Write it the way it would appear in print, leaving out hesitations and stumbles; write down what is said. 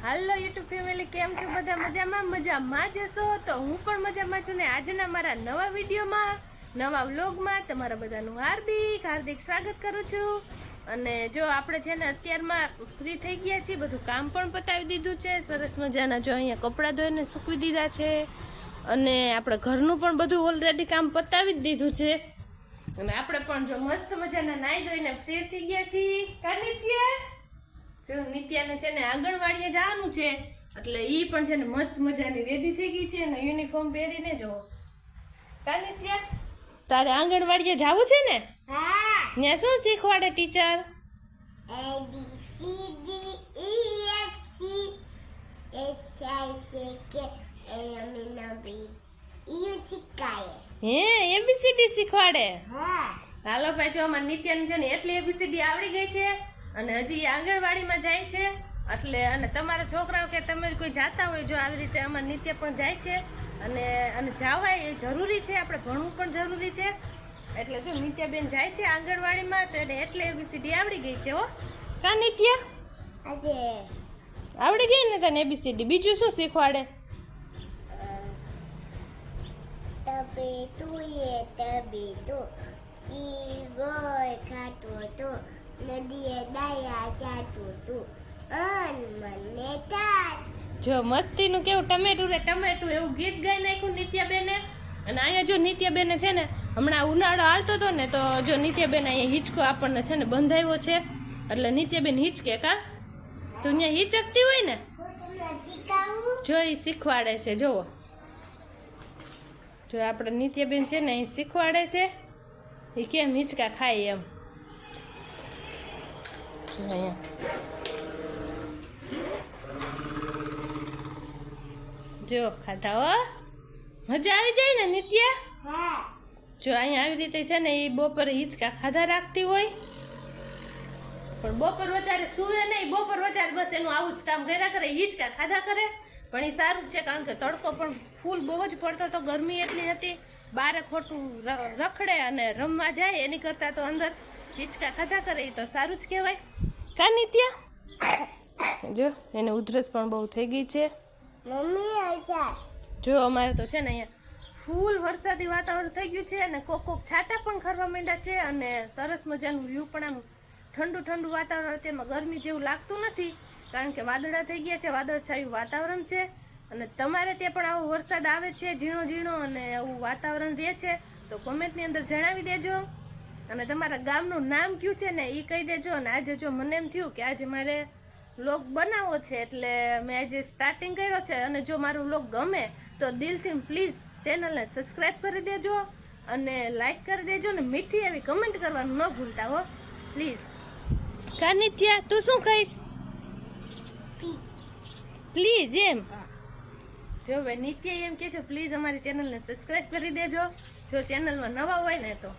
હાલો YouTube family, કેમ છો બધા? મજામાં જશો તો હું પણ મજામાં છું ને આજના મારા નવા વિડીયોમાં, નવા વ્લોગમાં તમારા બધાનું હાર્દિક સ્વાગત કરું છું। અને જો આપણે છે ને અત્યારમાં ફ્રી થઈ ગયા છીએ, બધું કામ પણ પતાવી દીધું છે, સરસ મજાના જો અહીંયા કપડાં ધોઈને સૂકવી દીધા છે અને આપણે ઘરનું પણ બધું ઓલરેડી કામ પતાવી જ દીધું છે અને આપણે પણ જો મસ્ત મજાના નાઈ ધોઈને ફ્રી થઈ ગયા છીએ। કાનિત્યા જો નિત્યાને છે ને આંગણવાડીએ જવાનું છે એટલે ઈ પણ છે ને મસ્ત મજાની રેડી થઈ ગઈ છે અને યુનિફોર્મ પહેરીને જો કાનિત્યા તારે આંગણવાડીએ જવું છે ને? હા। ને શું શીખવાડે teacher? A B C D E F G H I J K L M N O P ઈ શીખવાડે। હે ABCD શીખવાડે? હા। હાલો ભાઈ, જો અમાર નિત્યાને છે ને એટલી ABCD આવડી ગઈ છે અને હજી આંગણવાડીમાં જાય છે એટલે અને તમારા છોકરાઓ કે તમે કોઈ જાતા હોય જો આવી રીતે અમાર નિત્ય પણ જાય છે અને જવા એ જરૂરી છે, આપણે ભણવું પણ જરૂરી છે એટલે જો નિત્યાબેન જાય છે આંગણવાડીમાં તો એને એટલે ABCD આવડી ગઈ છે। હો કા નિત્યા? આવડી ગઈ ને તને ABCD? બીજું શું શીખવાડે? તબેટું એ તબેટું ઈ ગોળ ખાતું હતું, નદીએ દયા જાતું હતું અન મને તાર। જો મસ્તીનું કેવું ટમેટું રે ટમેટું એવું ગીત ગાઈ નાખ્યું નિત્યાબેને। અને અહીંયા જો નિત્યાબેને છે ને હમણાં ઉનાળો હાલતો હતો ને તો જો નિત્યાબેન અહીંયા હિંચકો આપણને છે ને બંધાવ્યો છે એટલે નિત્યાબેન હિંચકે કા તું અહીંયા હિંચકતી હોય ને જો એ શીખવાડે છે। જુઓ જો આપણે નિત્યાબેન છે ને એ શીખવાડે છે એ કેમ હિંચકા ખાય એમ। જો અહીંયા જો ખાધા હો, મજા આવી જાય ને નિત્યા? હા। જો અહીંયા આવી રીતે છે ને એ બપોરે હિંચકા ખાધા રાખતી હોય પણ બપોર વચારે સુવે નહીં, બપોર વચારે બસ એનું આવું જ કામ કર્યા કરે, હિંચકા ખાધા કરે। પણ એ સારું છે કારણ કે તડકો પણ ફૂલ બહુ જ પડતો હતો, ગરમી એટલી હતી, બારે ખોટું રખડે અને રમવા જાય એની કરતાં તો અંદર હિંચકા ખાધા કરે એ તો સારું જ કહેવાય કા નિત્યા? જો એને ઉધરસ પણ બહુ થઈ ગઈ છે મમ્મી આજા જો અમારે તો છે ને અહીંયા ફૂલ વરસાદી વાતાવરણ થઈ ગયું છે અને કોક છાંટા પણ ખરવા માંડ્યા છે અને સરસ મજાનું વ્યૂ પણ આમ ઠંડુ વાતાવરણ, તેમાં ગરમી જેવું લાગતું નથી કારણ કે વાદળા થઈ ગયા છે, વાદળછાયું વાતાવરણ છે અને તમારે ત્યાં પણ આવો વરસાદ આવે છે ઝીણો અને એવું વાતાવરણ રહે છે તો કોમેન્ટની અંદર જણાવી દેજો અને તમારા ગામનું નામ કયું છે ને એ કહી દેજો। અને આજે જો મને એમ થયું કે આજે મારે વ્લોગ બનાવવો છે એટલે મેં આજે સ્ટાર્ટિંગ કર્યો છે અને જો મારો વ્લોગ ગમે તો દિલથી પ્લીઝ ચેનલને સબસ્ક્રાઈબ કરી દેજો અને લાઈક કરી દેજો ને મીઠી એવી કમેન્ટ કરવાનું ન ભૂલતા હો પ્લીઝ। કા નિત્યા તું શું કહીશ? પ્લીઝ એમ જો ભાઈ નિત્ય એમ કે છે પ્લીઝ અમારી ચેનલને સબસ્ક્રાઈબ કરી દેજો જો ચેનલમાં નવા હોય ને તો।